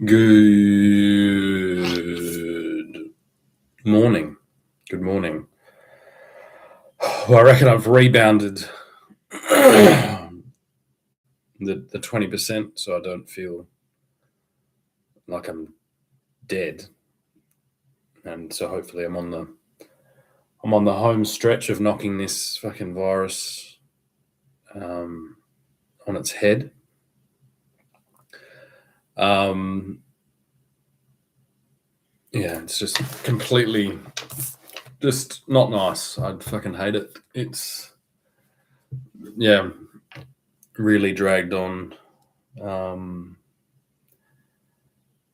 Good morning. Good morning. Well, I reckon I've rebounded the 20%, so I don't feel like I'm dead. And so hopefully I'm on the home stretch of knocking this fucking virus on its head. Yeah, it's just completely just not nice. I'd fucking hate it. It's really dragged on.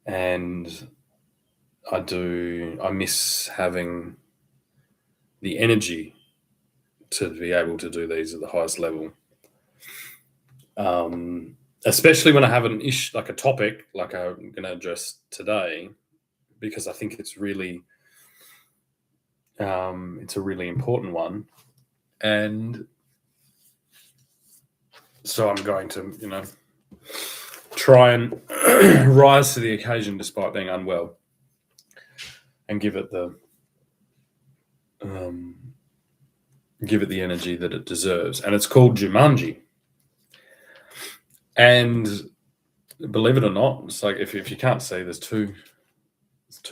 And I miss having the energy to be able to do these at the highest level. Especially when I have an issue, like a topic, like I'm going to address today, because I think it's really, it's a really important one. And so I'm going to, try and rise to the occasion despite being unwell and give it the energy that it deserves. And it's called Jumanji. And believe it or not, it's like if you can't see, there's two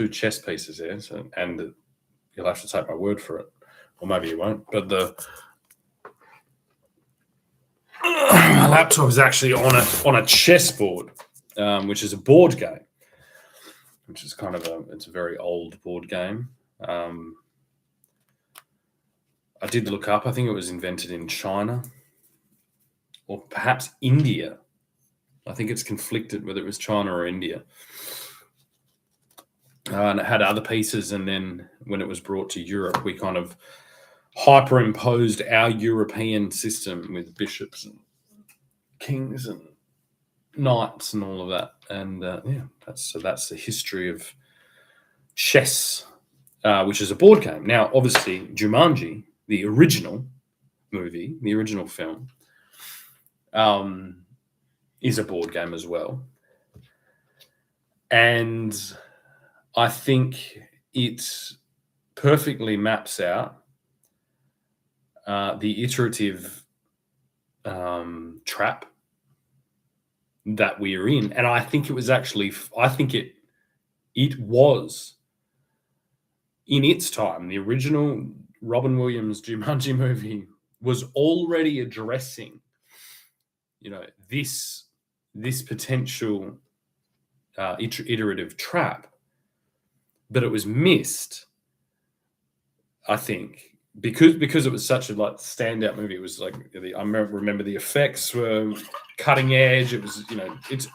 chess pieces there, and you'll have to take my word for it, or maybe you won't. But my laptop is actually on a chessboard, which is a board game, which is it's a very old board game. I did look up. I think it was invented in China, or perhaps India. I think it's conflicted whether it was China or India. And it had other pieces, and then when it was brought to Europe, we kind of hyperimposed our European system with bishops and kings and knights and all of that. And that's the history of chess, which is a board game. Now, obviously, Jumanji, the original movie, the original film, is a board game as well. And I think it perfectly maps out the iterative trap that we are in. And I think it was it was in its time, the original Robin Williams Jumanji movie was already addressing, this potential iterative trap, but it was missed, I think, because it was such a standout movie. It was like I remember the effects were cutting edge. It was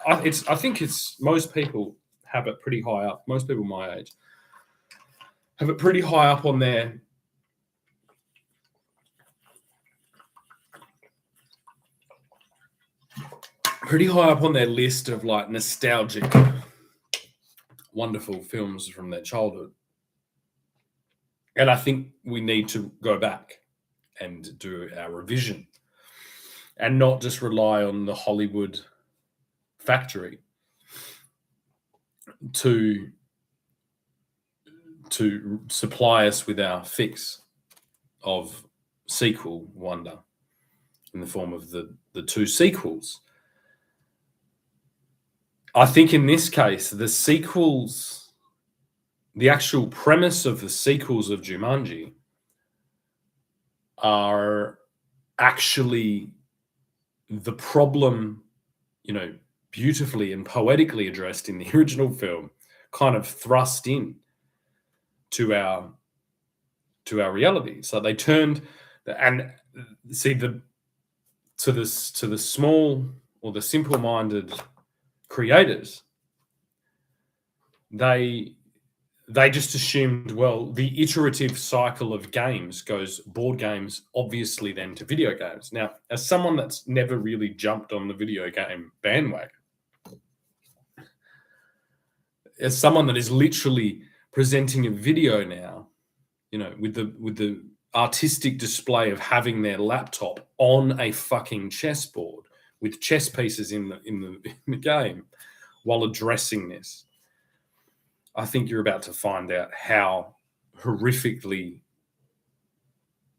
I think it's most people have it pretty high up. Most people my age have it pretty high up on their list of nostalgic, wonderful films from their childhood. And I think we need to go back and do our revision and not just rely on the Hollywood factory to supply us with our fix of sequel wonder in the form of the two sequels. I think in this case, the sequels, the actual premise of the sequels of Jumanji are actually the problem, beautifully and poetically addressed in the original film, kind of thrust in to our reality. So they turned to the small or the simple-minded creators, they just assumed, well, the iterative cycle of games goes board games, obviously, then to video games. Now, as someone that's never really jumped on the video game bandwagon, as someone that is literally presenting a video now, with the artistic display of having their laptop on a fucking chessboard with chess pieces in the game, while addressing this, I think you're about to find out how horrifically,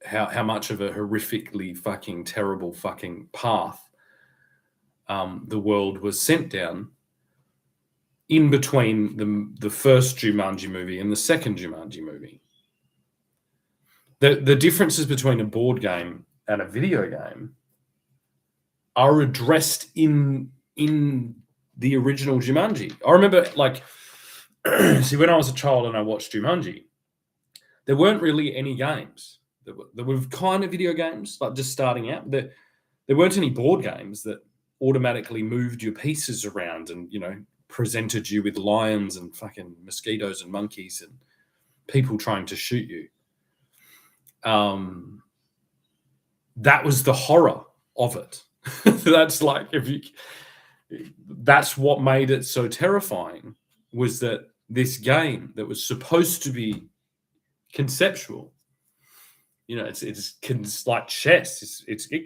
how much of a horrifically fucking terrible fucking path the world was sent down in between the first Jumanji movie and the second Jumanji movie. The differences between a board game and a video game are addressed in the original Jumanji. I remember, like, see, when I was a child and I watched Jumanji, there weren't really any games. There were kind of video games, like just starting out. There weren't any board games that automatically moved your pieces around and, you know, presented you with lions and fucking mosquitoes and monkeys and people trying to shoot you. That was the horror of it. That's like, that's what made it so terrifying, was that this game that was supposed to be conceptual, you know, it's like chess.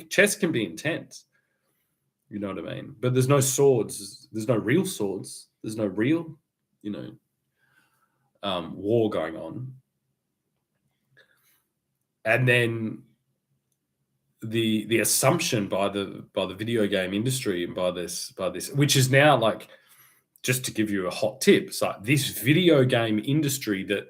Chess can be intense. You know what I mean? But there's no swords. There's no real swords. There's no real, you know, war going on. And then the assumption by the video game industry and by this, which is now, like, just to give you a hot tip, it's like this video game industry that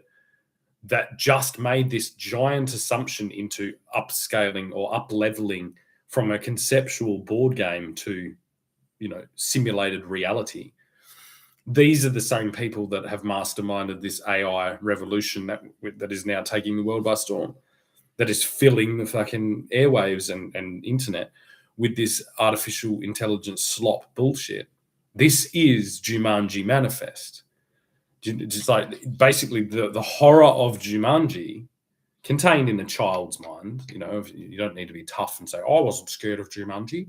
just made this giant assumption into upscaling or up-leveling from a conceptual board game to, you know, simulated reality. These are the same people that have masterminded this AI revolution that is now taking the world by storm, that is filling the fucking airwaves and internet with this artificial intelligence slop bullshit. This is Jumanji Manifest. Just like, basically the horror of Jumanji contained in a child's mind. You know, you don't need to be tough and say, oh, I wasn't scared of Jumanji.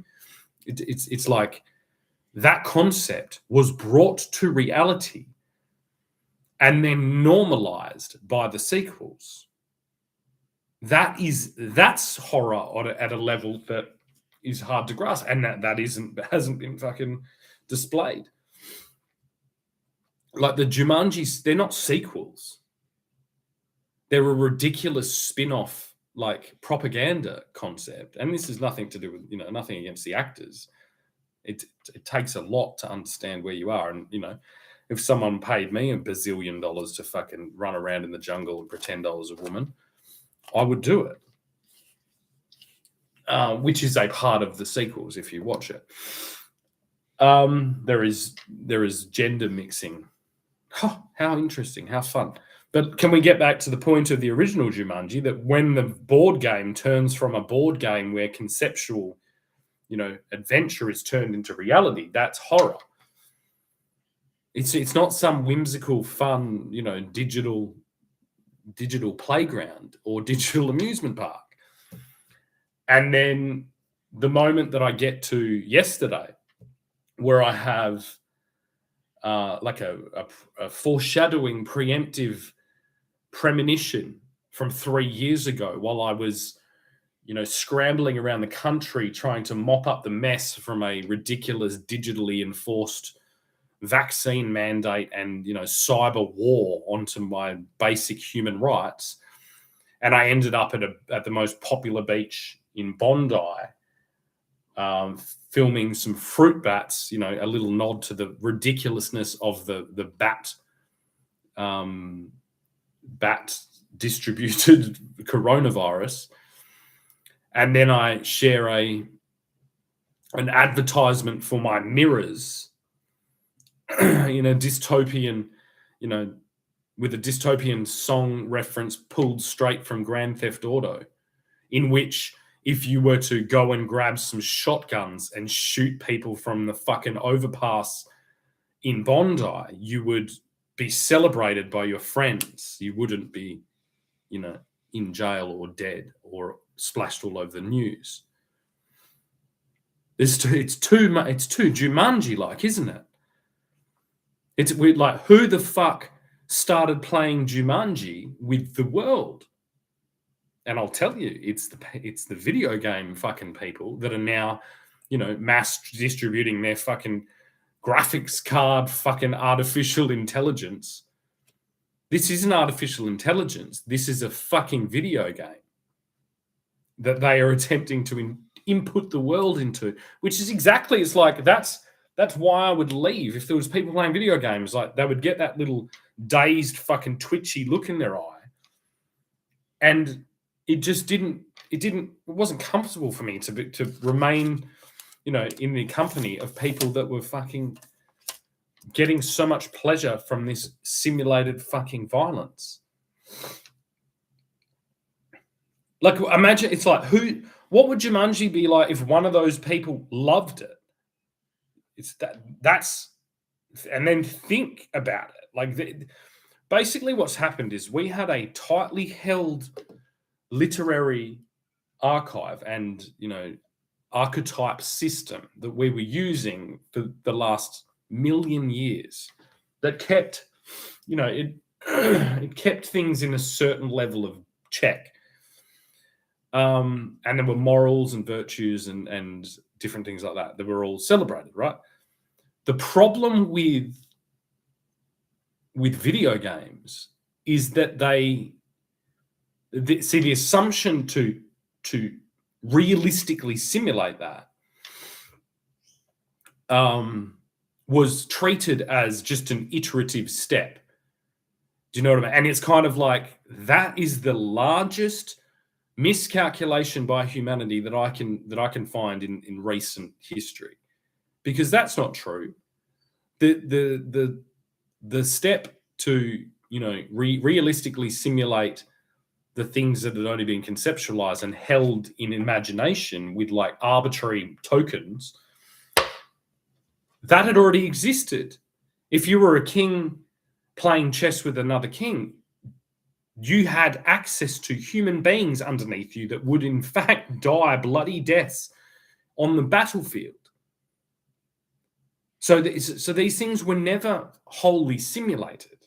It's like that concept was brought to reality and then normalized by the sequels. That's horror at a level that is hard to grasp, and that hasn't been fucking displayed. Like the Jumanjis, they're not sequels. They're a ridiculous spin-off, like, propaganda concept. And this has nothing to do with, you know, nothing against the actors. It takes a lot to understand where you are. And, you know, if someone paid me $1 bazillion to fucking run around in the jungle and pretend I was a woman, I would do it. Which is a part of the sequels if you watch it. There is gender mixing. How interesting, how fun. But can we get back to the point of the original Jumanji, that when the board game turns from a board game where conceptual, you know, adventure is turned into reality, that's horror. It's not some whimsical, fun, you know, digital playground or digital amusement park. And then the moment that I get to yesterday, where I have like a foreshadowing, preemptive premonition from 3 years ago, while I was, you know, scrambling around the country trying to mop up the mess from a ridiculous digitally enforced vaccine mandate and, you know, cyber war onto my basic human rights. And I ended up at the most popular beach in Bondi, filming some fruit bats, you know, a little nod to the ridiculousness of the bat distributed coronavirus. And then I share an advertisement for my mirrors in a dystopian, you know, with a dystopian song reference pulled straight from Grand Theft Auto, in which if you were to go and grab some shotguns and shoot people from the fucking overpass in Bondi, you would be celebrated by your friends. You wouldn't be, you know, in jail or dead or splashed all over the news. It's too Jumanji-like, isn't it? It's weird, like, who the fuck started playing Jumanji with the world? And I'll tell you, it's the video game fucking people that are now, you know, mass distributing their fucking graphics card fucking artificial intelligence. This isn't artificial intelligence. This is a fucking video game that they are attempting to input the world into, which is exactly, it's like, that's why I would leave. If there was people playing video games, like, they would get that little dazed fucking twitchy look in their eye. And it just it wasn't comfortable for me to remain, in the company of people that were fucking getting so much pleasure from this simulated fucking violence. Like, imagine, it's like, what would Jumanji be like if one of those people loved it? It's that's, and then think about it. Like, basically what's happened is we had a tightly held literary archive and, archetype system that we were using for the last million years that kept, it kept things in a certain level of check. And there were morals and virtues and different things like that were all celebrated, right? The problem with video games is that the assumption to realistically simulate that was treated as just an iterative step. Do you know what I mean? And it's kind of like, that is the largest miscalculation by humanity that I can find in recent history, because that's not true. The step to realistically simulate the things that had only been conceptualized and held in imagination with like arbitrary tokens, that had already existed. If you were a king playing chess with another king, you had access to human beings underneath you that would in fact die bloody deaths on the battlefield. So these things were never wholly simulated.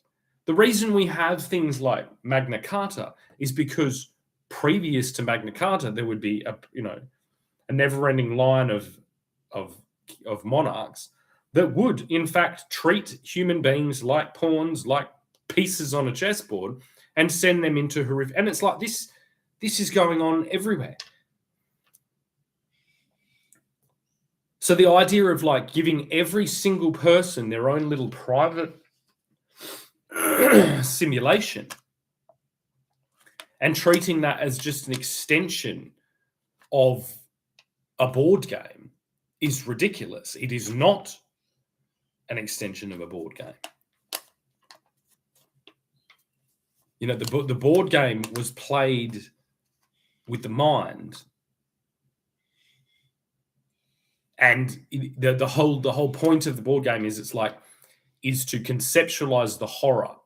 The reason we have things like Magna Carta is because previous to Magna Carta, there would be a never-ending line of monarchs that would in fact treat human beings like pawns, like pieces on a chessboard, and send them into horrific. And it's like this is going on everywhere. So the idea of like giving every single person their own little private simulation and treating that as just an extension of a board game is ridiculous. It is not an extension of a board game. The board game was played with the mind, and the whole point of the board game is is to conceptualize the horror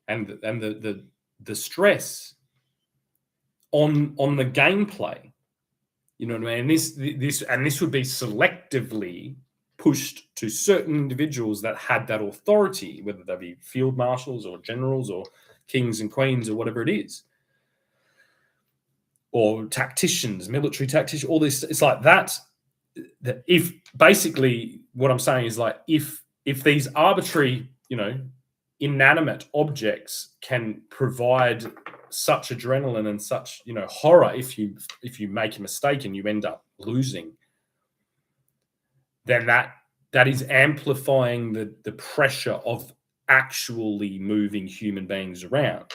and the stress on the gameplay. You know what I mean? And this would be selectively pushed to certain individuals that had that authority, whether they be field marshals or generals or kings and queens or whatever it is, or tacticians, military tacticians, all this. It's like that if basically what I'm saying is like, if these arbitrary, inanimate objects can provide such adrenaline and such, horror, if you make a mistake and you end up losing, then that is amplifying the pressure of actually moving human beings around.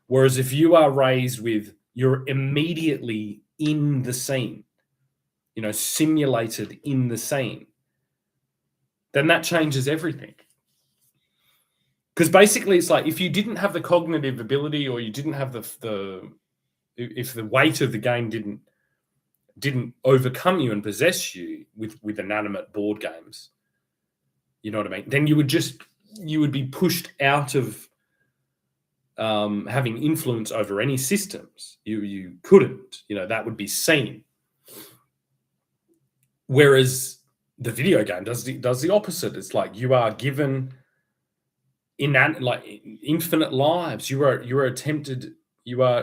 Whereas if you are raised with, you're immediately in the scene, simulated in the scene, then that changes everything. Because basically it's like, if you didn't have the cognitive ability, or you didn't have if the weight of the game didn't overcome you and possess you with inanimate board games, you know what I mean? Then you would be pushed out of having influence over any systems. You couldn't, that would be seen. Whereas the video game does the opposite. It's like you are given infinite lives. You are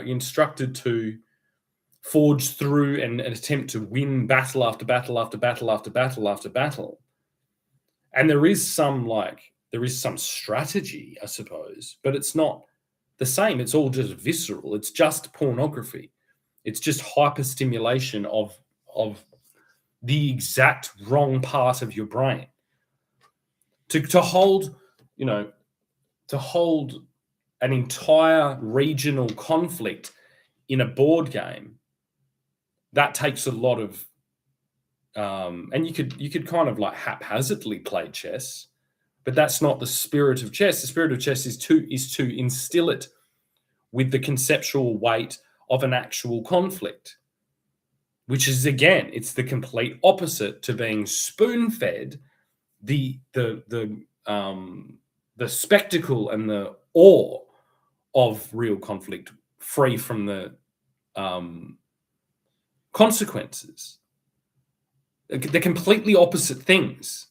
instructed to forge through and attempt to win battle after battle after battle after battle after battle. And there is some strategy, I suppose, but it's not the same. It's all just visceral. It's just pornography. It's just hyperstimulation of the exact wrong part of your brain. To hold, to hold an entire regional conflict in a board game, that takes a lot of, and you could kind of like haphazardly play chess, but that's not the spirit of chess. The spirit of chess is to instill it with the conceptual weight of an actual conflict, which is, again, it's the complete opposite to being spoon-fed the spectacle and the awe of real conflict, free from the consequences. They're completely opposite things.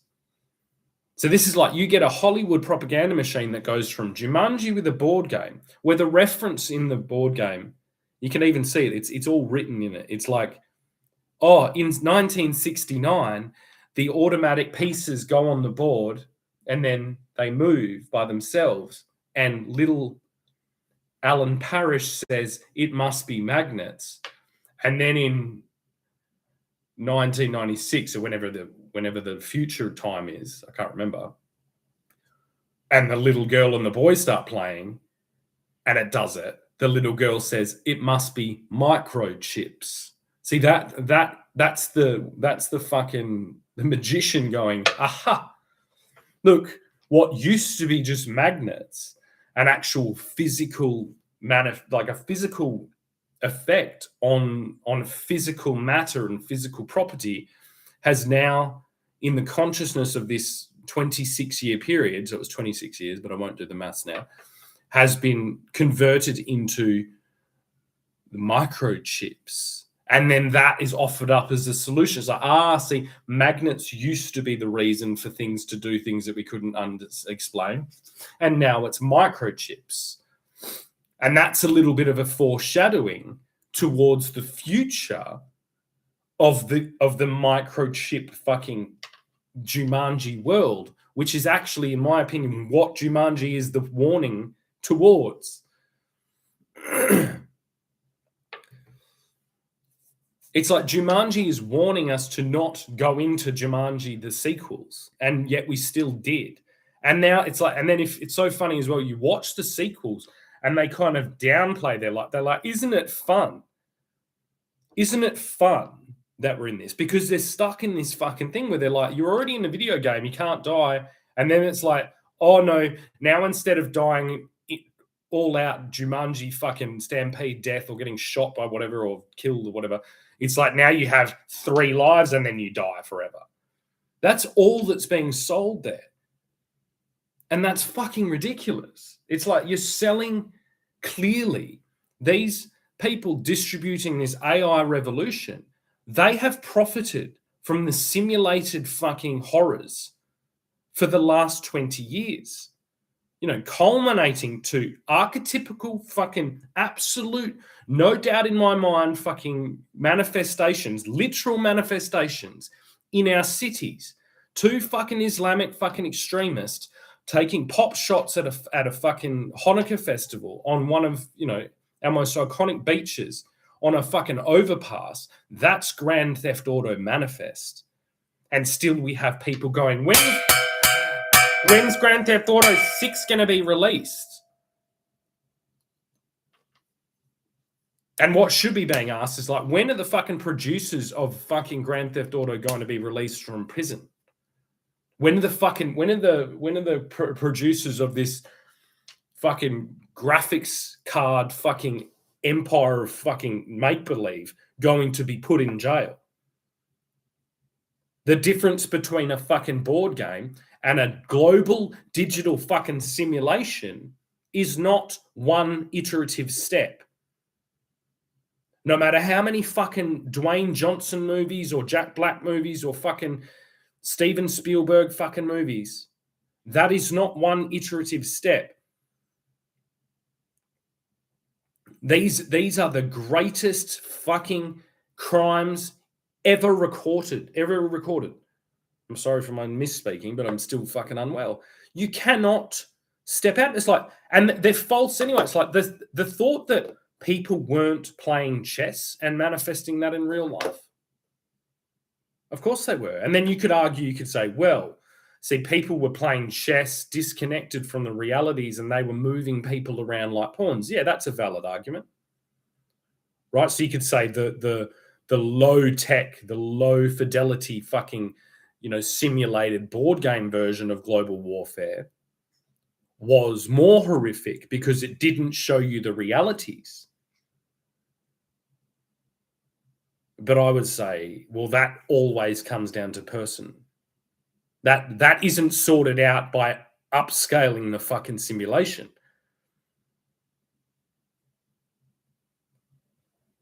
So this is like you get a Hollywood propaganda machine that goes from Jumanji with a board game, where the reference in the board game, you can even see it. It's all written in it. It's like, oh, in 1969, the automatic pieces go on the board and then they move by themselves. And little Alan Parrish says it must be magnets. And then in 1996 or whenever the future time is, I can't remember, and the little girl and the boy start playing, and it does it. The little girl says it must be microchips. See, that's the fucking the magician going, aha, look, what used to be just magnets, an actual physical like a physical effect on physical matter and physical property, has now, in the consciousness of this 26-year period, so it was 26 years, but I won't do the maths now, has been converted into microchips. And then that is offered up as a solution. It's like, see, magnets used to be the reason for things to do things that we couldn't explain. And now it's microchips. And that's a little bit of a foreshadowing towards the future of the microchip fucking Jumanji world, which is actually, in my opinion, what Jumanji is the warning towards. It's like Jumanji is warning us to not go into Jumanji, the sequels, and yet we still did. And now it's like, and then if it's so funny as well, you watch the sequels and they kind of downplay. They're like, isn't it fun? Isn't it fun that we're in this? Because they're stuck in this fucking thing where they're like, you're already in a video game, you can't die. And then it's like, oh no, now instead of dying all out Jumanji fucking stampede death or getting shot by whatever or killed or whatever, it's like now you have 3 lives and then you die forever. That's all that's being sold there. And that's fucking ridiculous. It's like you're selling, clearly, these people distributing this AI revolution, they have profited from the simulated fucking horrors for the last 20 years. Culminating to archetypical fucking absolute, no doubt in my mind, fucking manifestations, literal manifestations in our cities. 2 fucking Islamic fucking extremists taking pop shots at a fucking Hanukkah festival on one of, our most iconic beaches on a fucking overpass. That's Grand Theft Auto manifest. And still we have people going, when's Grand Theft Auto 6 going to be released? And what should be being asked is like, when are the fucking producers of fucking Grand Theft Auto going to be released from prison? When are the producers of this fucking graphics card fucking empire of fucking make-believe going to be put in jail? The difference between a fucking board game and a global digital fucking simulation is not one iterative step. No matter how many fucking Dwayne Johnson movies or Jack Black movies or fucking Steven Spielberg fucking movies, that is not one iterative step. These are the greatest fucking crimes ever recorded. I'm sorry for my misspeaking, but I'm still fucking unwell. You cannot step out. It's like, and they're false anyway. It's like the thought that people weren't playing chess and manifesting that in real life. Of course they were. And then you could argue, you could say, well, see, people were playing chess disconnected from the realities and they were moving people around like pawns. Yeah, that's a valid argument. Right? So you could say the low tech, the low fidelity fucking, simulated board game version of global warfare was more horrific because it didn't show you the realities. But I would say, well, that always comes down to person. That isn't sorted out by upscaling the fucking simulation.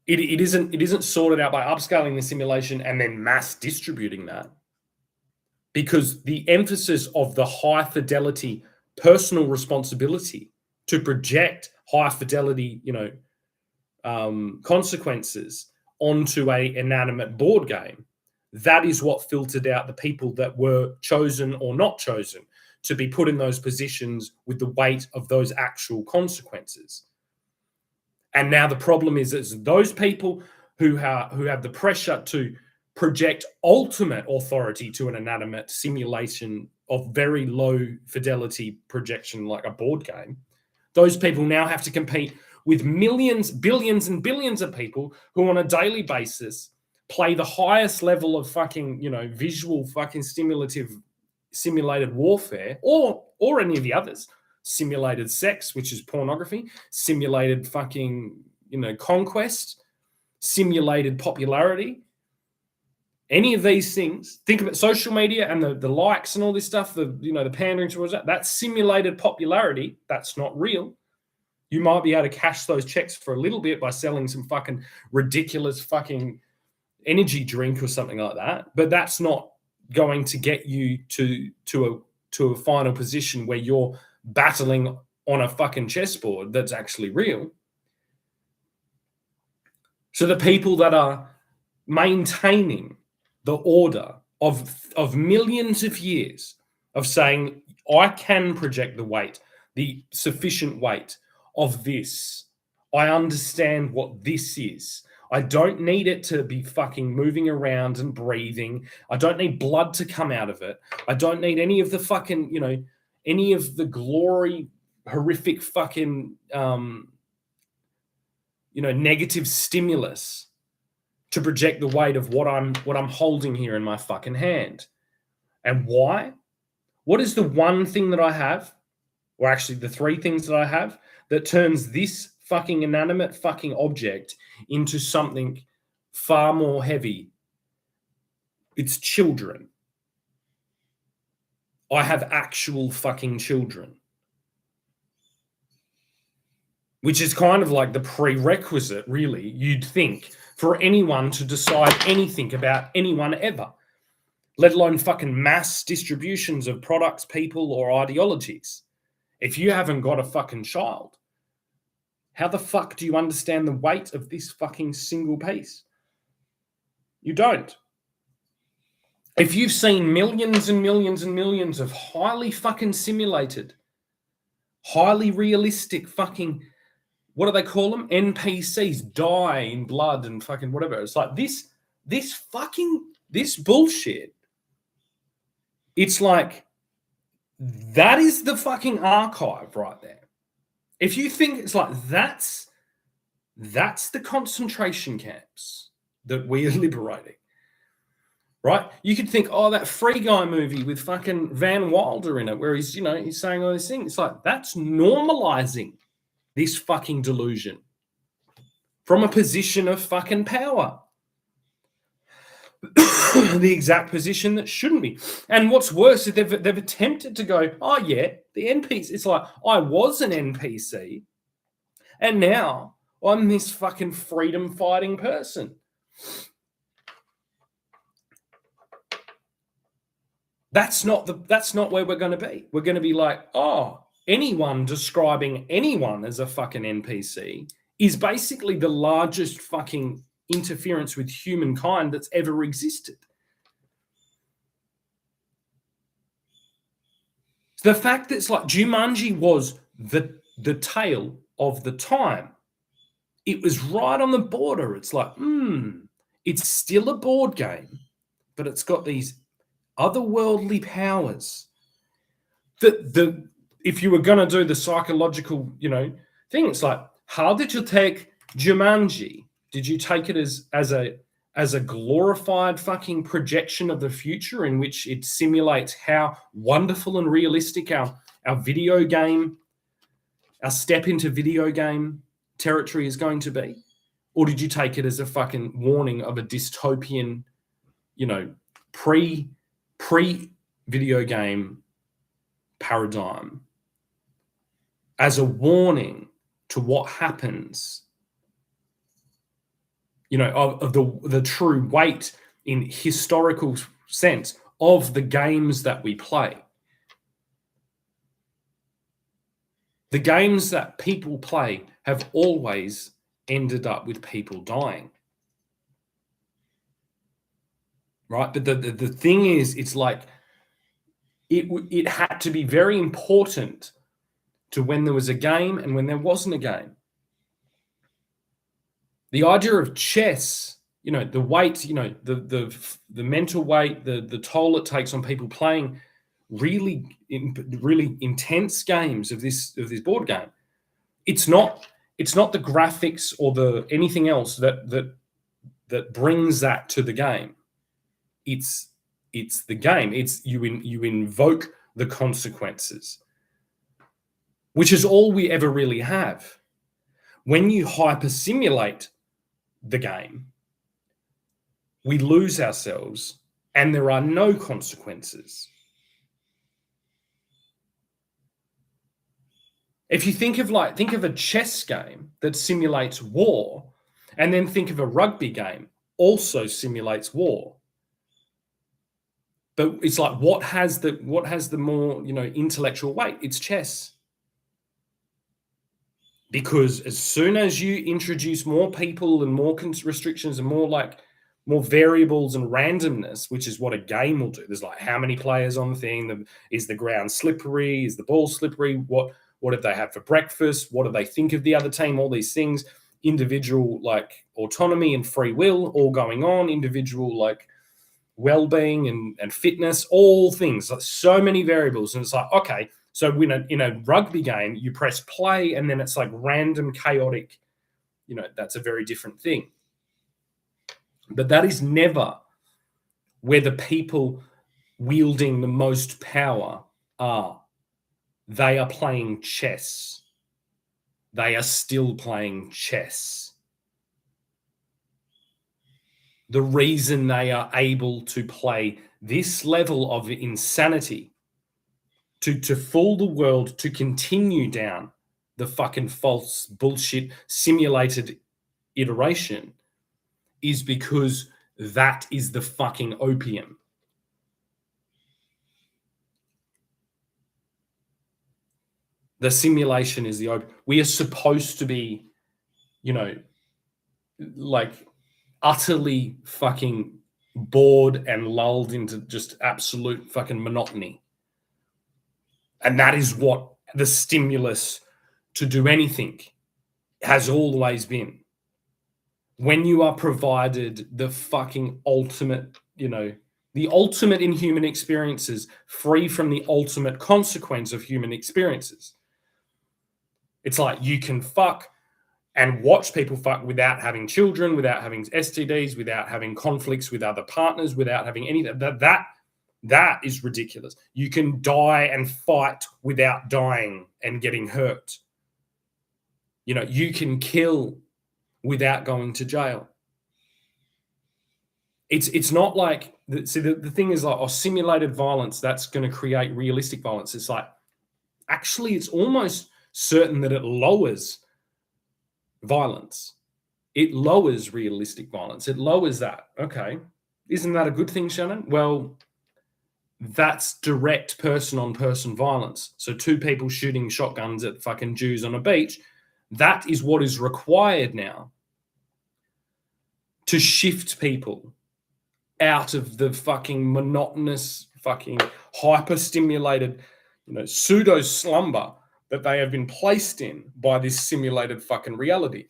It isn't sorted out by upscaling the simulation and then mass distributing that. Because the emphasis of the high fidelity personal responsibility to project high fidelity, consequences onto a inanimate board game, that is what filtered out the people that were chosen or not chosen to be put in those positions with the weight of those actual consequences. And now the problem is those people who have the pressure to project ultimate authority to an inanimate simulation of very low fidelity projection like a board game, those people now have to compete with millions, billions and billions of people who on a daily basis play the highest level of fucking, visual fucking simulated warfare or any of the others. Simulated sex, which is pornography, simulated fucking, conquest, simulated popularity. Any of these things, think about social media and the likes and all this stuff, the pandering towards that's simulated popularity. That's not real. You might be able to cash those checks for a little bit by selling some fucking ridiculous fucking energy drink or something like that, but that's not going to get you to a final position where you're battling on a fucking chessboard that's actually real. So the people that are maintaining the order of millions of years of saying, I can project the weight, the sufficient weight of this. I understand what this is. I don't need it to be fucking moving around and breathing. I don't need blood to come out of it. I don't need any of the fucking, any of the glory, horrific fucking, negative stimulus to project the weight of what I'm holding here in my fucking hand. And why? What is the one thing that I have, or actually the three things that I have, that turns this fucking inanimate fucking object into something far more heavy? It's children. I have actual fucking children. Which is kind of like the prerequisite, really, you'd think, for anyone to decide anything about anyone ever, let alone fucking mass distributions of products, people, or ideologies. If you haven't got a fucking child, how the fuck do you understand the weight of this fucking single piece? You don't. If you've seen millions and millions and millions of highly fucking simulated, highly realistic fucking, what do they call them? NPCs die in blood and fucking whatever. It's like this bullshit. It's like, that is the fucking archive right there. If you think it's like, that's the concentration camps that we are liberating. Right? You could think, oh, that Free Guy movie with fucking Van Wilder in it, where he's, he's saying all these things. It's like, that's normalizing this fucking delusion from a position of fucking power. The exact position that shouldn't be. And what's worse is they've attempted to go, oh yeah, the NPC. It's like, I was an NPC and now I'm this fucking freedom fighting person. That's not where we're going to be. We're going to be like, oh, anyone describing anyone as a fucking NPC is basically the largest fucking interference with humankind that's ever existed. The fact that it's like Jumanji was the tale of the time. It was right on the border. It's like, it's still a board game, but it's got these otherworldly powers. If you were going to do the psychological, thing, it's like, how did you take Jumanji? Did you take it as a glorified fucking projection of the future in which it simulates how wonderful and realistic our video game, our step into video game territory is going to be? Or did you take it as a fucking warning of a dystopian, pre video game paradigm, as a warning to what happens, of the true weight in historical sense of the games that we play? The games that people play have always ended up with people dying. Right? But the thing is, it's like, it had to be very important to when there was a game and when there wasn't a game. The idea of chess, the weight, the mental weight, the toll it takes on people playing really intense games of this board game. It's not the graphics or the anything else that brings that to the game. It's the game. It's you invoke the consequences, which is all we ever really have. When you hyper simulate the game, we lose ourselves and there are no consequences. If you think of a chess game that simulates war, and then think of a rugby game also simulates war. But it's like, what has the more, intellectual weight? It's chess. Because as soon as you introduce more people and more restrictions and more variables and randomness, which is what a game will do. There's like, how many players on the thing? Is the ground slippery? Is the ball slippery? What have they had for breakfast? What do they think of the other team? All these things, individual autonomy and free will all going on, individual well-being and fitness, all things, so many variables. And it's like, okay, so in a rugby game, you press play and then it's like random, chaotic, that's a very different thing. But that is never where the people wielding the most power are. They are playing chess. They are still playing chess. The reason they are able to play this level of insanity, to fool the world, to continue down the fucking false bullshit simulated iteration, is because that is the fucking opium. The simulation is the opium. We are supposed to be, utterly fucking bored and lulled into just absolute fucking monotony. And that is what the stimulus to do anything has always been. When you are provided the fucking ultimate, the ultimate in human experiences, free from the ultimate consequence of human experiences. It's like, you can fuck and watch people fuck without having children, without having STDs, without having conflicts with other partners, without having any of that. That is ridiculous. You can die and fight without dying and getting hurt. You can kill without going to jail. It's not like, see, the thing is like, simulated violence, that's going to create realistic violence. It's like, actually, it's almost certain that it lowers violence. It lowers realistic violence. It lowers that. Okay. Isn't that a good thing, Shannon? Well, that's direct person-on-person violence. So 2 people shooting shotguns at fucking Jews on a beach, that is what is required now to shift people out of the fucking monotonous, fucking hyper-stimulated, pseudo slumber that they have been placed in by this simulated fucking reality.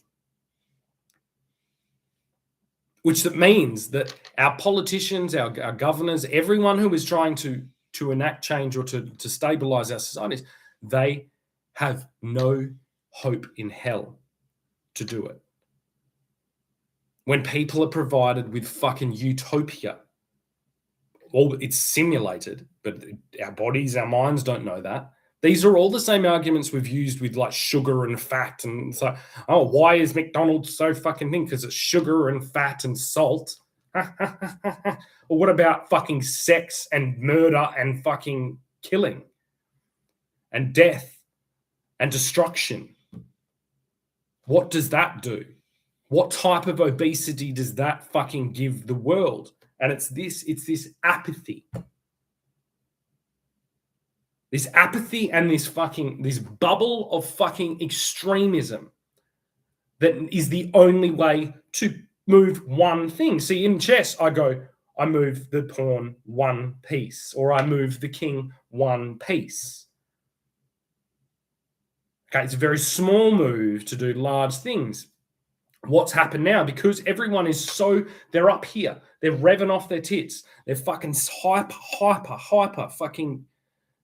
Which that means that our politicians, our governors, everyone who is trying to enact change or to stabilize our societies, they have no hope in hell to do it. When people are provided with fucking utopia, well, it's simulated, but our bodies, our minds don't know that. These are all the same arguments we've used with like sugar and fat. And it's like, oh, why is McDonald's so fucking thing? Because it's sugar and fat and salt. Or what about fucking sex and murder and fucking killing and death and destruction? What does that do? What type of obesity does that fucking give the world? And it's this apathy. This apathy and this bubble of fucking extremism that is the only way to move one thing. See, in chess, I move the pawn one piece, or I move the king one piece. Okay, it's a very small move to do large things. What's happened now, because everyone is they're up here, they're revving off their tits, they're fucking hyper fucking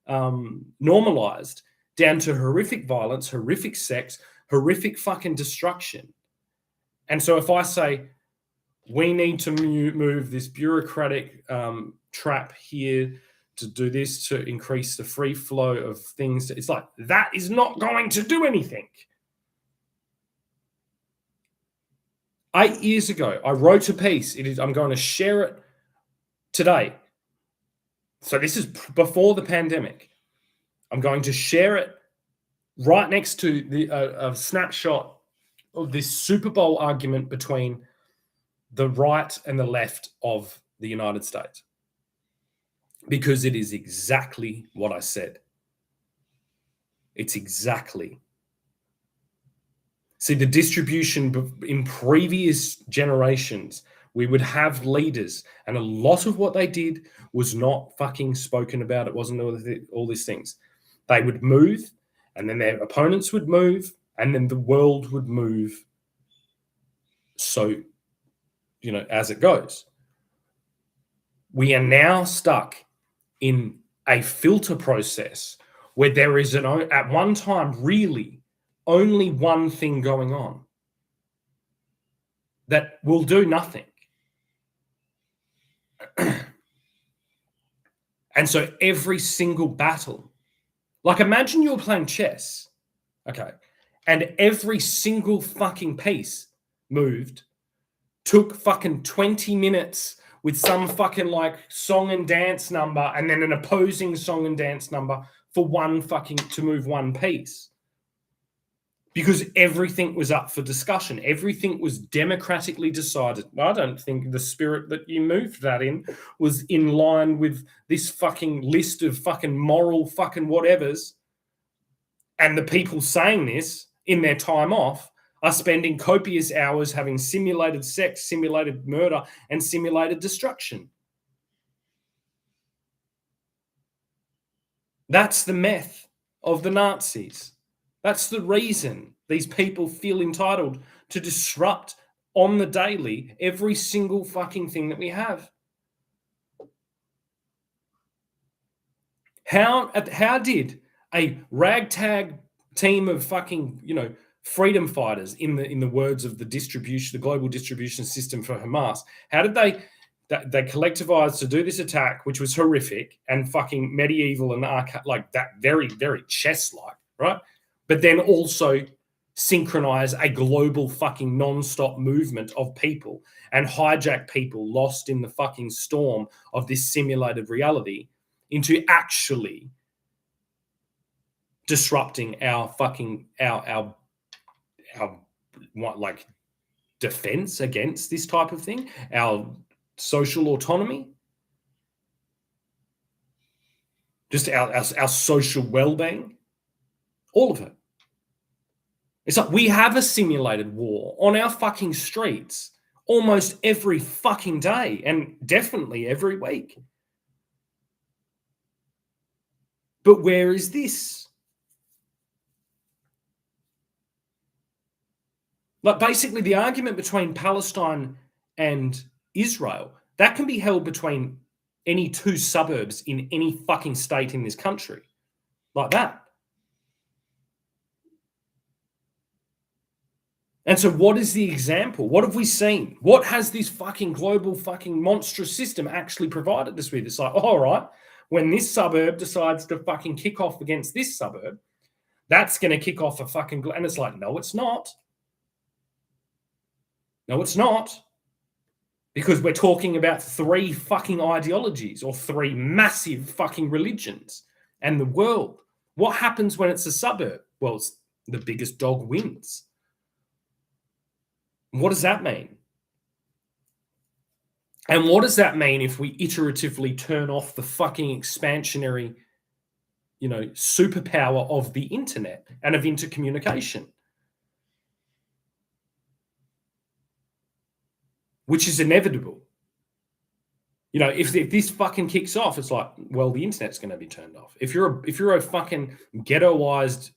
normalized down to horrific violence, horrific sex, horrific fucking destruction. And so if I say we need to move this bureaucratic trap here to do this, to increase the free flow of things, it's like, that is not going to do anything. 8 years ago, I wrote a piece. I'm going to share it today. So this is before the pandemic. I'm going to share it right next to a snapshot of this Super Bowl argument between the right and the left of the United States. Because it is exactly what I said. It's exactly. See, the distribution in previous generations, we would have leaders, and a lot of what they did was not fucking spoken about. It wasn't all these things. They would move, and then their opponents would move, and then the world would move. So, as it goes. We are now stuck in a filter process where there is at one time really only one thing going on that will do nothing. And so every single battle, like imagine you're playing chess, okay, and every single fucking piece moved, took fucking 20 minutes with some fucking like song and dance number and then an opposing song and dance number for to move one piece. Because everything was up for discussion. Everything was democratically decided. I don't think the spirit that you moved that in was in line with this fucking list of fucking moral fucking whatevers. And the people saying this in their time off are spending copious hours having simulated sex, simulated murder, and simulated destruction. That's the meth of the Nazis. That's the reason these people feel entitled to disrupt on the daily every single fucking thing that we have. How did a ragtag team of fucking, freedom fighters, in the words of the global distribution system for Hamas, how did they collectivized to do this attack, which was horrific and fucking medieval and like that, very, very chess-like, right? But then also synchronize a global fucking non-stop movement of people and hijack people lost in the fucking storm of this simulated reality into actually disrupting our fucking our what, like, defense against this type of thing, our social autonomy, just our social well-being, all of it. It's like we have a simulated war on our fucking streets almost every fucking day, and definitely every week. But where is this? Like, basically, the argument between Palestine and Israel, that can be held between any two suburbs in any fucking state in this country. Like that. And so what is the example? What have we seen? What has this fucking global fucking monstrous system actually provided us with? It's like, all right, when this suburb decides to fucking kick off against this suburb, that's going to kick off a fucking... And it's like, no, it's not. No, it's not. Because we're talking about three fucking ideologies or three massive fucking religions and the world. What happens when it's a suburb? Well, it's the biggest dog wins. What does that mean? And what does that mean if we iteratively turn off the fucking expansionary, superpower of the internet and of intercommunication? Which is inevitable. If this fucking kicks off, it's like, well, the internet's going to be turned off. If you're a fucking ghettoized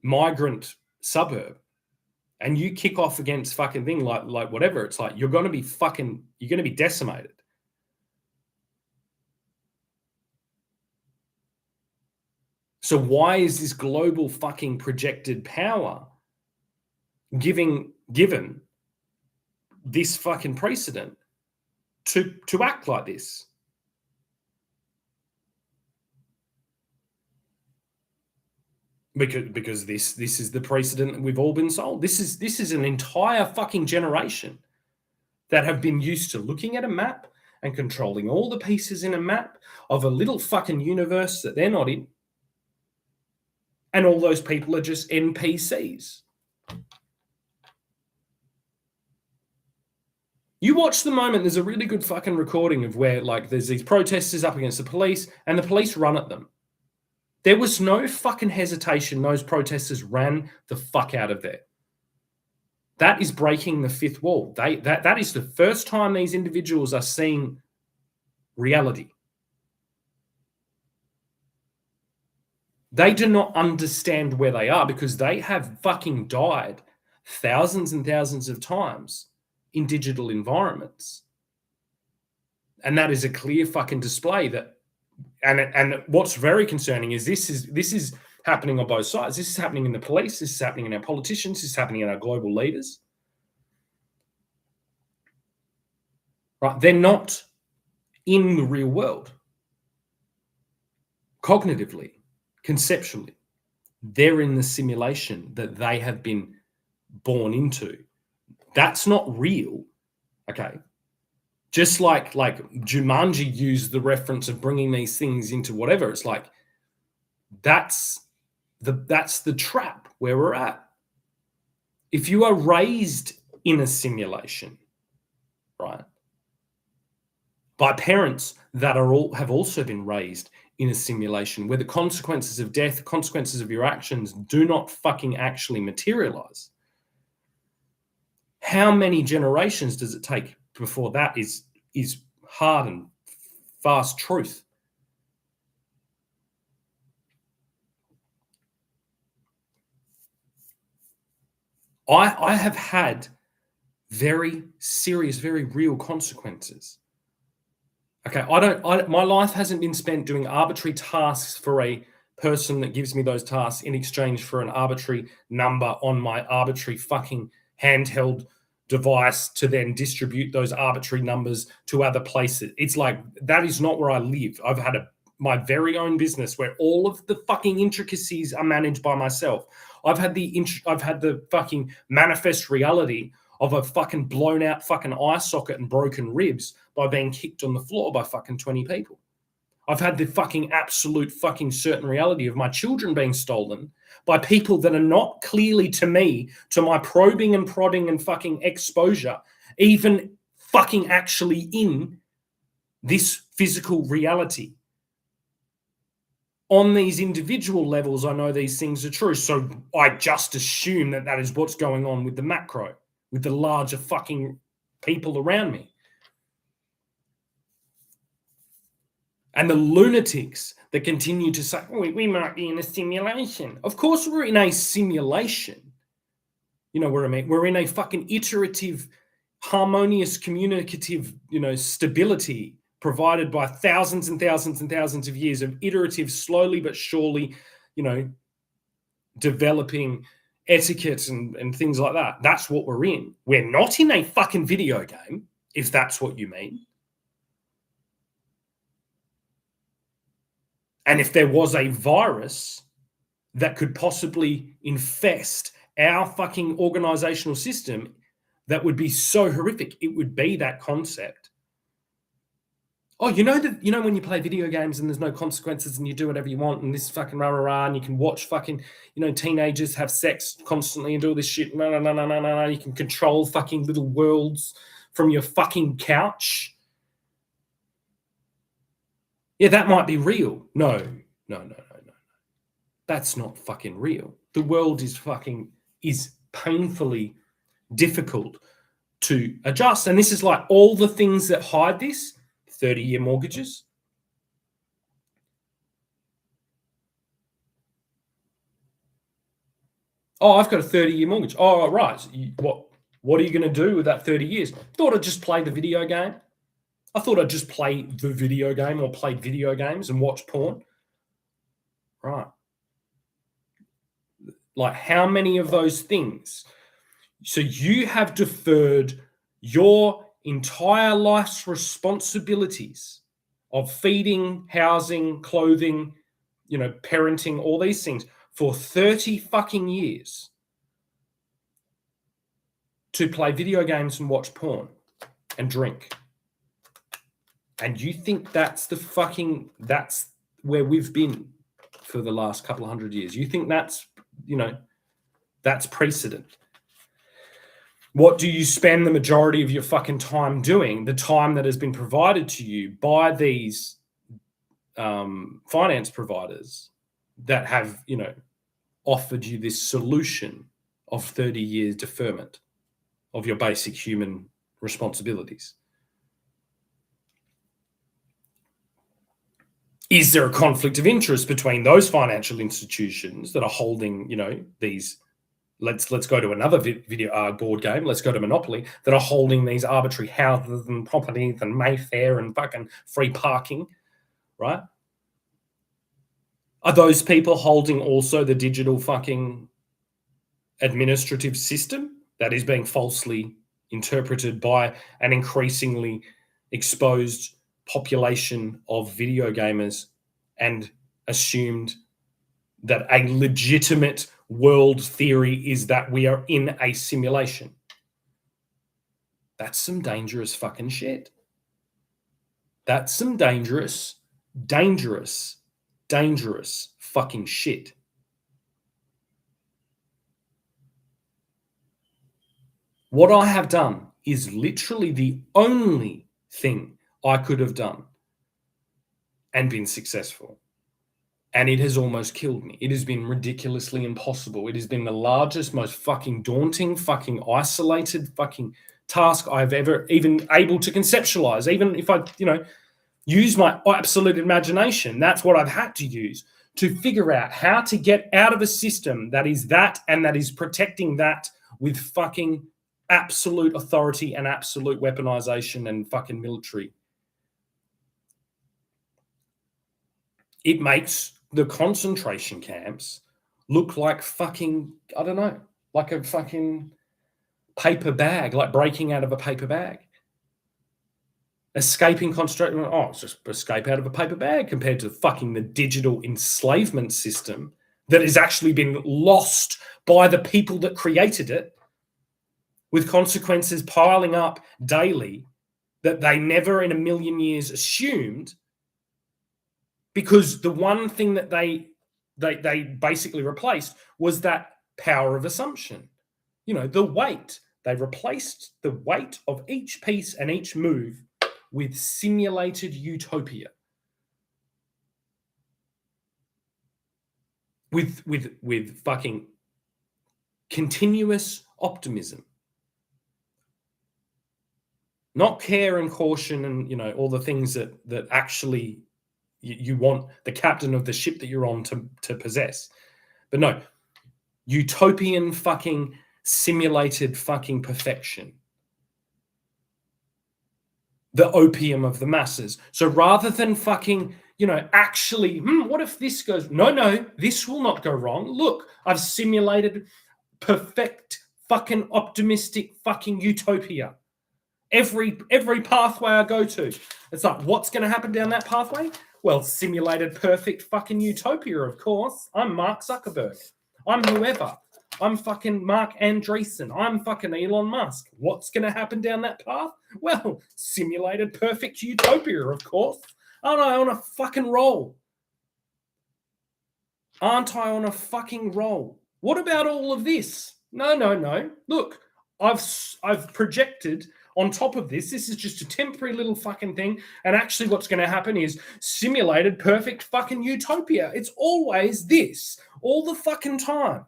migrant suburb and you kick off against fucking thing like whatever, it's like you're going to be decimated. So why is this global fucking projected power given this fucking precedent to act like this? Because this is the precedent that we've all been sold. This is an entire fucking generation that have been used to looking at a map and controlling all the pieces in a map of a little fucking universe that they're not in. And all those people are just NPCs. You watch the moment, there's a really good fucking recording of where there's these protesters up against the police and the police run at them. There was no fucking hesitation. Those protesters ran the fuck out of there. That is breaking the fifth wall. That is the first time these individuals are seeing reality. They do not understand where they are because they have fucking died thousands and thousands of times in digital environments. And that is a clear fucking display that... And what's very concerning is this is happening on both sides. This is happening in the police. This is happening in our politicians. This is happening in our global leaders. Right? They're not in the real world. Cognitively, conceptually, they're in the simulation that they have been born into. That's not real. Okay. Just like Jumanji used the reference of bringing these things into whatever. It's like, that's the trap where we're at. If you are raised in a simulation, right, by parents that have also been raised in a simulation where the consequences of death, consequences of your actions do not fucking actually materialize, how many generations does it take before that is hard and fast truth? I have had very serious, very real consequences. Okay, my life hasn't been spent doing arbitrary tasks for a person that gives me those tasks in exchange for an arbitrary number on my arbitrary fucking handheld device to then distribute those arbitrary numbers to other places. It's like, that is not where I live. I've had my very own business where all of the fucking intricacies are managed by myself. I've had the fucking manifest reality of a fucking blown out fucking eye socket and broken ribs by being kicked on the floor by fucking 20 people. I've had the fucking absolute fucking certain reality of my children being stolen by people that are not clearly to me, to my probing and prodding and fucking exposure, even fucking actually in this physical reality. On these individual levels, I know these things are true. So I just assume that is what's going on with the macro, with the larger fucking people around me. And the lunatics that continue to say, oh, we might be in a simulation. Of course we're in a simulation. You know what I mean? We're in a fucking iterative, harmonious, communicative, stability provided by thousands and thousands and thousands of years of iterative, slowly but surely, developing etiquette and things like that. That's what we're in. We're not in a fucking video game, if that's what you mean. And if there was a virus that could possibly infest our fucking organizational system, that would be so horrific. It would be that concept. Oh, when you play video games and there's no consequences and you do whatever you want and this fucking rah-rah-rah and you can watch fucking, teenagers have sex constantly and do all this shit. No. You can control fucking little worlds from your fucking couch. Yeah, that might be real. No. That's not fucking real. The world is painfully difficult to adjust. And this is like all the things that hide this. 30-year mortgages. Oh, I've got a 30-year mortgage. Oh, right. What are you going to do with that 30 years? Thought I'd just play the video game. I thought I'd just play the video game or play video games and watch porn. Right. Like how many of those things? So you have deferred your entire life's responsibilities of feeding, housing, clothing, parenting, all these things for 30 fucking years to play video games and watch porn and drink. And you think that's where we've been for the last couple of hundred years. You think that's precedent. What do you spend the majority of your fucking time doing? The time that has been provided to you by these finance providers that have, offered you this solution of 30 years deferment of your basic human responsibilities. Is there a conflict of interest between those financial institutions that are holding, these? Let's go to another video board game. Let's go to Monopoly, that are holding these arbitrary houses and properties and Mayfair and fucking free parking, right? Are those people holding also the digital fucking administrative system that is being falsely interpreted by an increasingly exposed population of video gamers and assumed that a legitimate world theory is that we are in a simulation? That's some dangerous fucking shit. That's some dangerous fucking shit. What I have done is literally the only thing I could have done and been successful. And it has almost killed me. It has been ridiculously impossible. It has been the largest, most fucking daunting, fucking isolated fucking task I've ever even able to conceptualize. Even if I, use my absolute imagination, that's what I've had to use to figure out how to get out of a system that is that and that is protecting that with fucking absolute authority and absolute weaponization and fucking military. It makes the concentration camps look like fucking, I don't know, like a fucking paper bag, like breaking out of a paper bag. Escaping concentration, it's just escape out of a paper bag compared to fucking the digital enslavement system that has actually been lost by the people that created it, with consequences piling up daily that they never in a million years assumed, because the one thing that they basically replaced was that power of assumption. The weight. They replaced the weight of each piece and each move with simulated utopia. With fucking continuous optimism. Not care and caution and, all the things that actually, you want the captain of the ship that you're on to possess. But no, utopian fucking simulated fucking perfection. The opium of the masses. So rather than fucking, actually, what if this goes? No, this will not go wrong. Look, I've simulated perfect fucking optimistic fucking utopia. Every pathway I go to, it's like, what's going to happen down that pathway? Well, simulated perfect fucking utopia, of course. I'm Mark Zuckerberg. I'm whoever. I'm fucking Mark Andreessen. I'm fucking Elon Musk. What's going to happen down that path? Well, simulated perfect utopia, of course. Aren't I on a fucking roll? Aren't I on a fucking roll? What about all of this? No. Look, I've projected on top of this. This is just a temporary little fucking thing. And actually what's going to happen is simulated perfect fucking utopia. It's always this, all the fucking time.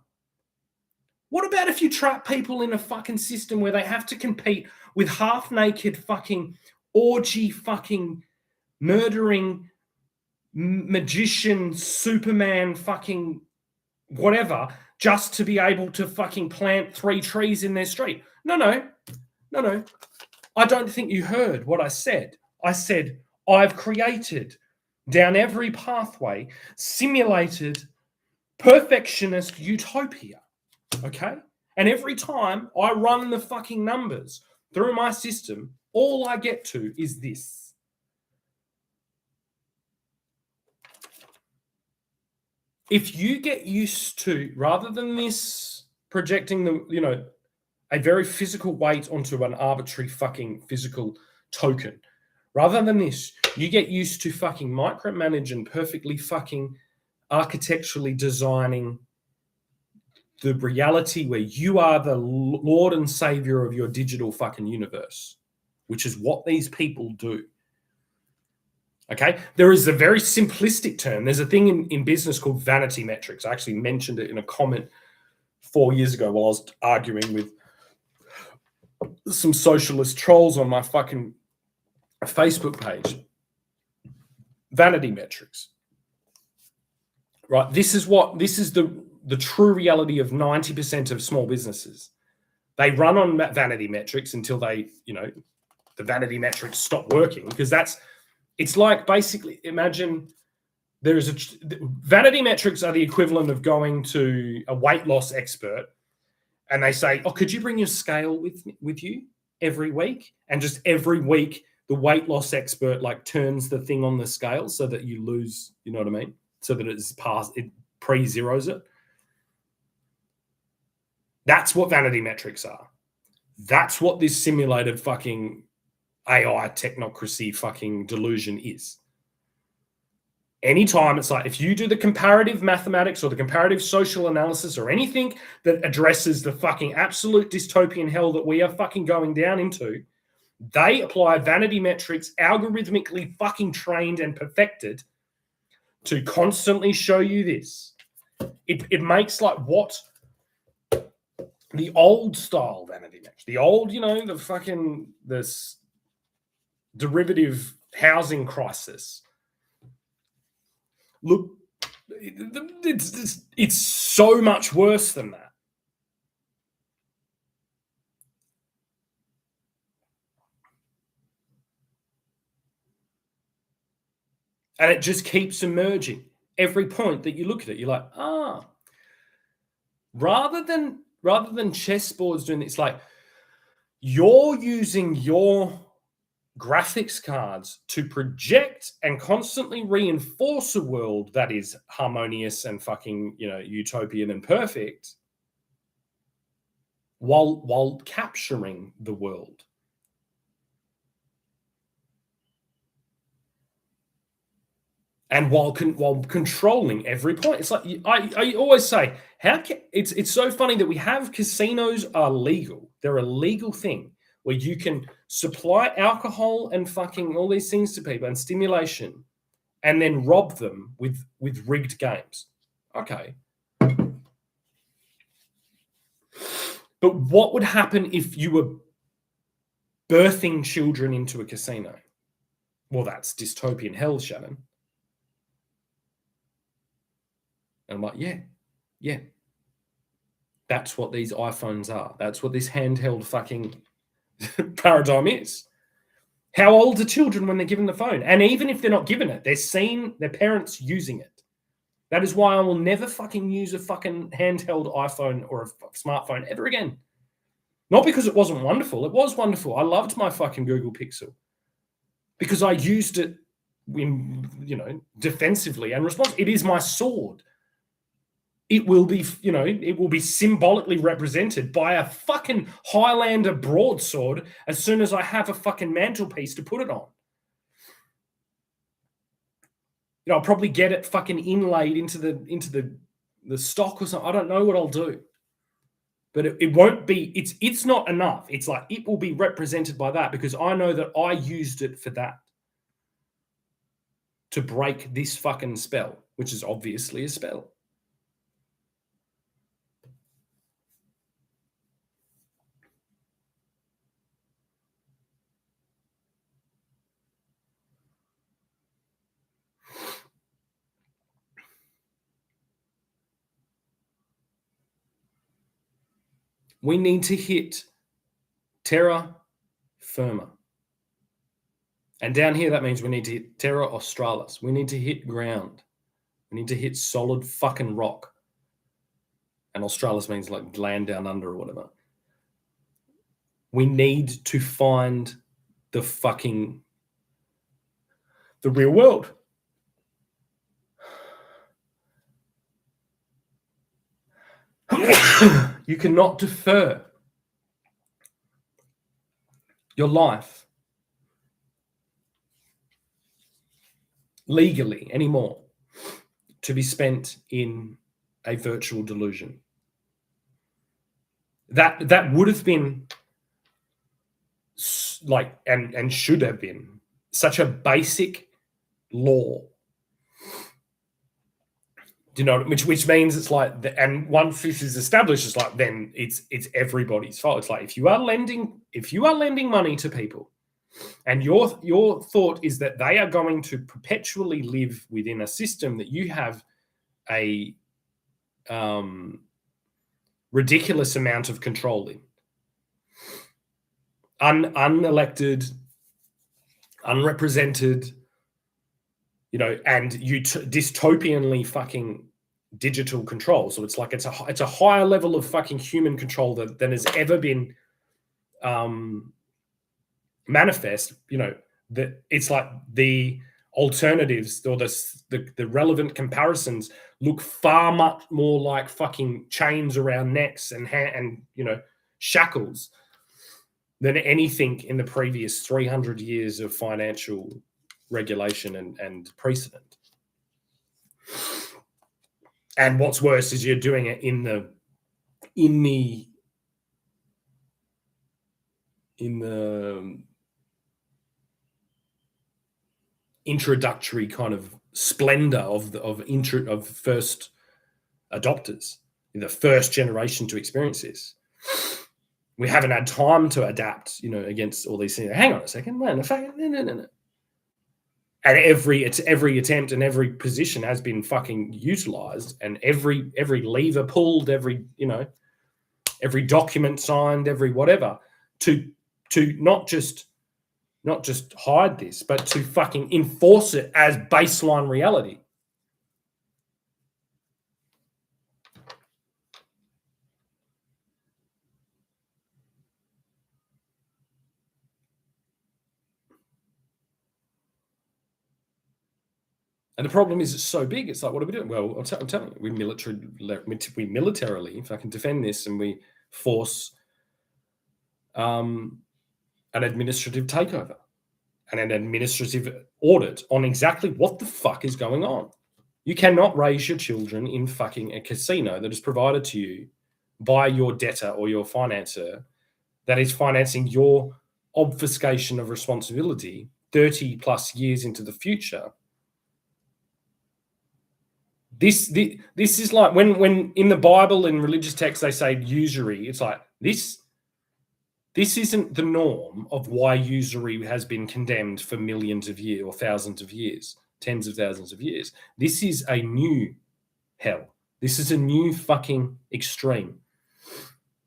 What about if you trap people in a fucking system where they have to compete with half-naked fucking orgy fucking murdering magician Superman fucking whatever just to be able to fucking plant 3 trees in their street? No. I don't think you heard what I said. I said I've created down every pathway simulated perfectionist utopia. Okay? And every time I run the fucking numbers through my system, all I get to is this. If you get used to, rather than this projecting a very physical weight onto an arbitrary fucking physical token, rather than this, you get used to fucking micromanage and perfectly fucking architecturally designing the reality where you are the Lord and Savior of your digital fucking universe, which is what these people do. Okay? There is a very simplistic term. There's a thing in business called vanity metrics. I actually mentioned it in a comment 4 years ago while I was arguing with some socialist trolls on my fucking Facebook page. Vanity metrics. Right? This is the true reality of 90% of small businesses. They run on vanity metrics until they, the vanity metrics stop working, because it's like, basically, imagine vanity metrics are the equivalent of going to a weight loss expert and they say, oh, could you bring your scale with you every week? And just every week, the weight loss expert turns the thing on the scale so that you lose, you know what I mean? So that it pre-zeros it. That's what vanity metrics are. That's what this simulated fucking AI technocracy fucking delusion is. Anytime it's like, if you do the comparative mathematics or the comparative social analysis or anything that addresses the fucking absolute dystopian hell that we are fucking going down into, they apply vanity metrics, algorithmically fucking trained and perfected to constantly show you this. It makes what the old style vanity metrics, the old, the fucking this derivative housing crisis. Look, it's so much worse than that. And it just keeps emerging. Every point that you look at it, you're like, rather than chessboards doing it, it's like you're using your graphics cards to project and constantly reinforce a world that is harmonious and fucking, utopian and perfect while capturing the world. And while controlling every point. It's like, I always say, it's so funny that we have casinos are legal. They're a legal thing where you can supply alcohol and fucking all these things to people and stimulation and then rob them with rigged games. Okay. But what would happen if you were birthing children into a casino? Well, that's dystopian hell, Shannon. And I'm like, yeah. That's what these iPhones are. That's what this handheld fucking paradigm is. How old are children when they're given the phone? And even if they're not given it, they're seeing their parents using it. That is why I will never fucking use a fucking handheld iPhone or a smartphone ever again. Not because it wasn't wonderful. It was wonderful. I loved my fucking Google Pixel because I used it defensively and responsibly. It is my sword. It will be symbolically represented by a fucking Highlander broadsword as soon as I have a fucking mantelpiece to put it on. I'll probably get it fucking inlaid into the stock or something. I don't know what I'll do. But it won't be, it's not enough. It's like it will be represented by that because I know that I used it for that. To break this fucking spell, which is obviously a spell. We need to hit terra firma. And down here, that means we need to hit terra australis. We need to hit ground. We need to hit solid fucking rock. And australis means like land down under or whatever. We need to find the real world. You cannot defer your life legally anymore to be spent in a virtual delusion. That would have been like and should have been such a basic law. Do you know, which means it's like, and once this is established, it's like then it's everybody's fault. It's like if you are lending money to people, and your thought is that they are going to perpetually live within a system that you have a ridiculous amount of control in, unelected, unrepresented, and dystopianly fucking digital control. So it's like it's a higher level of fucking human control than has ever been manifest. That it's like the alternatives or the relevant comparisons look far much more like fucking chains around necks and shackles than anything in the previous 300 years of financial regulation and precedent. And what's worse is you're doing it in the introductory kind of splendor of first adopters, in the first generation to experience this. We haven't had time to adapt, against all these things. Hang on a second, man. No. And every attempt and every position has been fucking utilized, and every lever pulled, every document signed, every whatever to not just hide this, but to fucking enforce it as baseline reality. And the problem is it's so big. It's like, what are we doing? Well, I'm telling you, we militarily, if I can defend this, and we force an administrative takeover and an administrative audit on exactly what the fuck is going on. You cannot raise your children in fucking a casino that is provided to you by your debtor or your financier that is financing your obfuscation of responsibility 30 plus years into the future. This is like when in the Bible and religious texts they say usury. It's like this isn't the norm of why usury has been condemned for millions of years or thousands of years, tens of thousands of years. This is a new hell. This is a new fucking extreme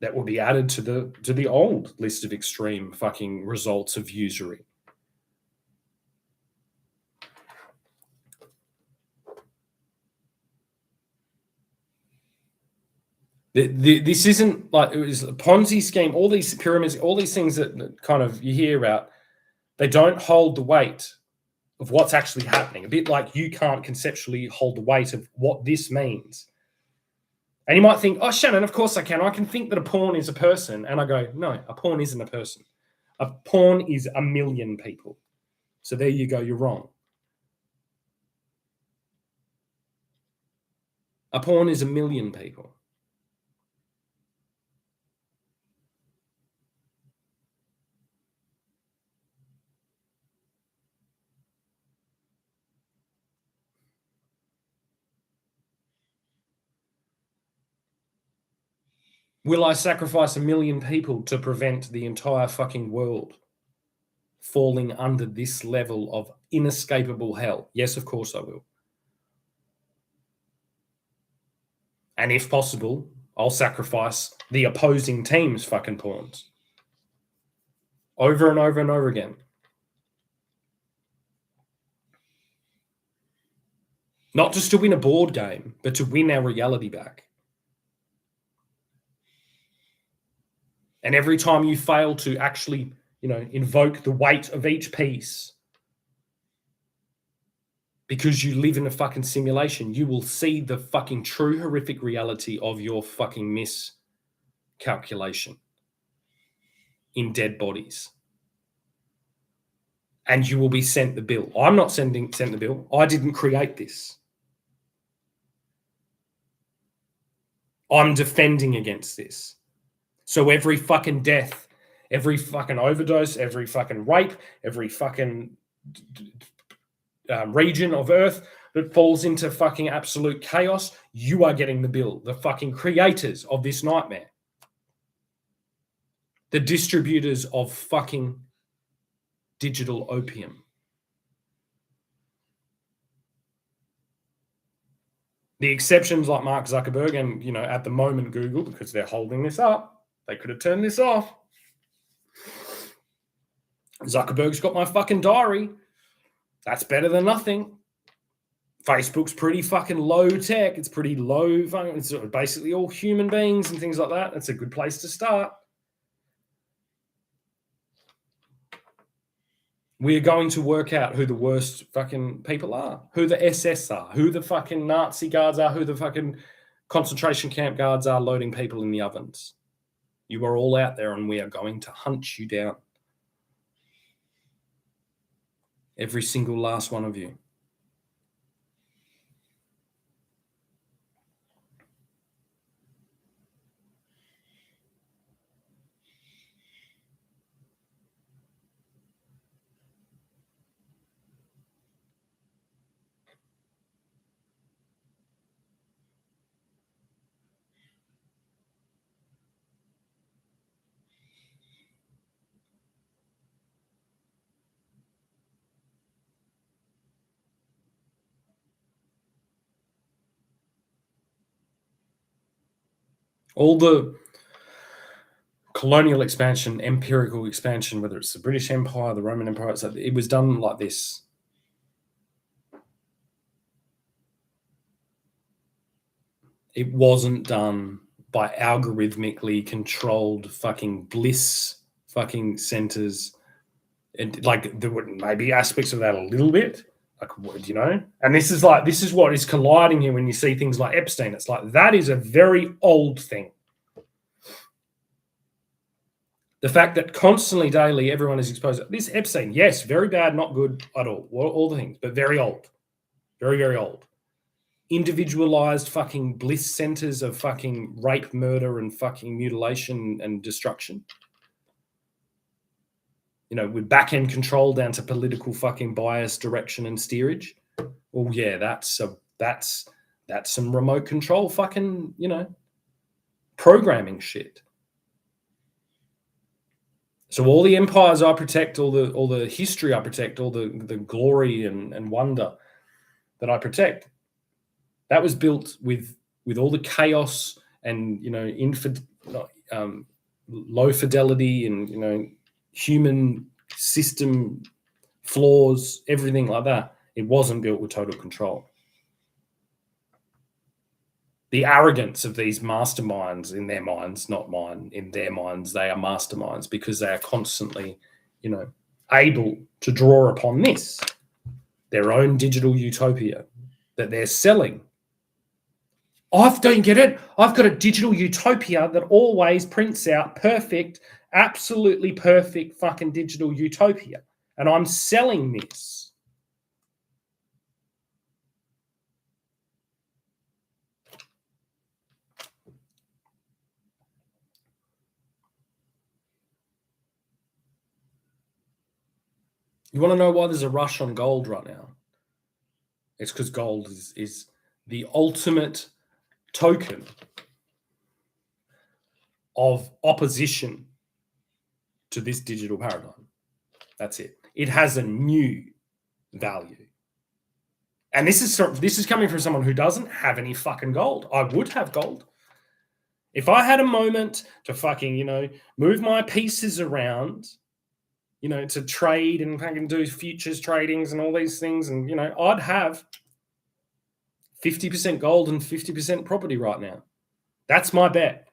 that will be added to the old list of extreme fucking results of usury. This isn't like it was a Ponzi scheme. All these pyramids, all these things that kind of you hear about, they don't hold the weight of what's actually happening. A bit like you can't conceptually hold the weight of what this means. And you might think, oh, Shannon, of course I can. I can think that a pawn is a person. And I go, no, a pawn isn't a person. A pawn is a million people. So there you go, you're wrong. A pawn is a million people. Will I sacrifice a million people to prevent the entire fucking world falling under this level of inescapable hell? Yes, of course I will. And if possible, I'll sacrifice the opposing team's fucking pawns. Over and over and over again. Not just to win a board game, but to win our reality back. And every time you fail to actually, invoke the weight of each piece, because you live in a fucking simulation, you will see the fucking true horrific reality of your fucking miscalculation in dead bodies. And you will be sent the bill. I'm not sent the bill. I didn't create this. I'm defending against this. So every fucking death, every fucking overdose, every fucking rape, every fucking region of Earth that falls into fucking absolute chaos, you are getting the bill. The fucking creators of this nightmare. The distributors of fucking digital opium. The exceptions like Mark Zuckerberg and, at the moment Google, because they're holding this up. They could have turned this off. Zuckerberg's got my fucking diary. That's better than nothing. Facebook's pretty fucking low tech. It's pretty low. It's basically all human beings and things like that. It's a good place to start. We are going to work out who the worst fucking people are, who the SS are, who the fucking Nazi guards are, who the fucking concentration camp guards are loading people in the ovens. You are all out there and we are going to hunt you down. Every single last one of you. All the colonial expansion, empirical expansion, whether it's the British Empire, the Roman Empire, it was done like this. It wasn't done by algorithmically controlled fucking bliss fucking centers. And like there were maybe aspects of that a little bit, and this is what is colliding here when you see things like Epstein. It's like that is a very old thing. The fact that constantly, daily, everyone is exposed. This Epstein, yes, very bad, not good at all the things, but very old. Very, very old. Individualized fucking bliss centers of fucking rape, murder, and fucking mutilation and destruction. With back-end control down to political fucking bias, direction, and steerage. Oh yeah, that's some remote control fucking, programming shit. So all the empires I protect, all the history I protect, all the glory and wonder that I protect, that was built with with all the chaos and, low fidelity and, human system flaws, everything like that, it wasn't built with total control. The arrogance of these masterminds in their minds, not mine, in their minds, they are masterminds because they are constantly, able to draw upon this, their own digital utopia that they're selling. I don't get it. I've got a digital utopia that always prints out perfect, absolutely perfect fucking digital utopia. And I'm selling this. You want to know why there's a rush on gold right now? It's because gold is the ultimate token of opposition to this digital paradigm. That's it. It has a new value. And this is coming from someone who doesn't have any fucking gold. I would have gold. If I had a moment to fucking, move my pieces around, to trade and fucking do futures tradings and all these things, and, I'd have 50% gold and 50% property right now. That's my bet.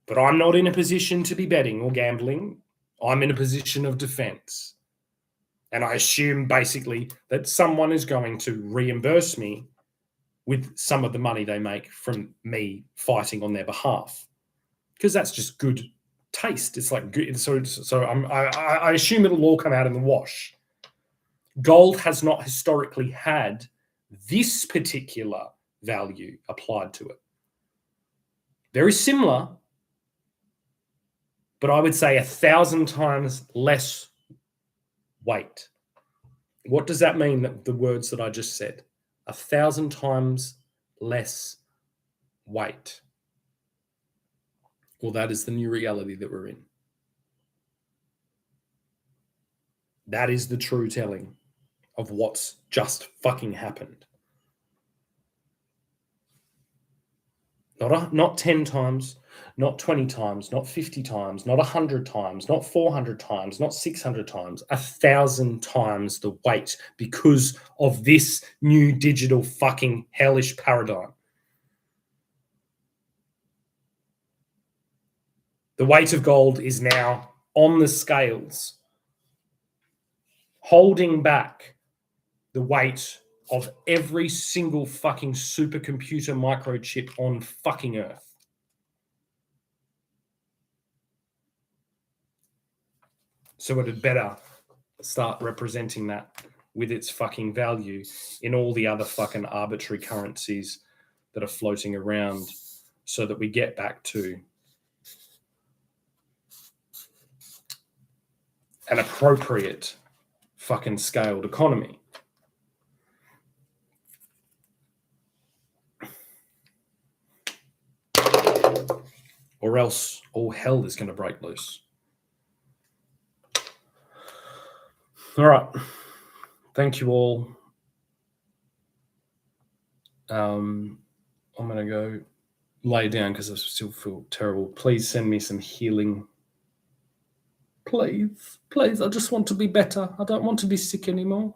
But I'm not in a position to be betting or gambling. I'm in a position of defense. And I assume basically that someone is going to reimburse me with some of the money they make from me fighting on their behalf. Because that's just good taste. It's like good. So I assume it'll all come out in the wash. Gold has not historically had this particular value applied to it. Very similar, but I would say 1,000 times less weight. What does that mean, the words that I just said? 1,000 times less weight. Well, that is the new reality that we're in. That is the true telling of what's just fucking happened. Not 10 times, not 20 times, not 50 times, not 100 times, not 400 times, not 600 times, 1,000 times the weight because of this new digital fucking hellish paradigm. The weight of gold is now on the scales, holding back the weight of every single fucking supercomputer microchip on fucking Earth. So it had better start representing that with its fucking value in all the other fucking arbitrary currencies that are floating around so that we get back to an appropriate fucking scaled economy. Or else all hell is going to break loose. All right. Thank you all. I'm going to go lay down because I still feel terrible. Please send me some healing. Please. I just want to be better. I don't want to be sick anymore.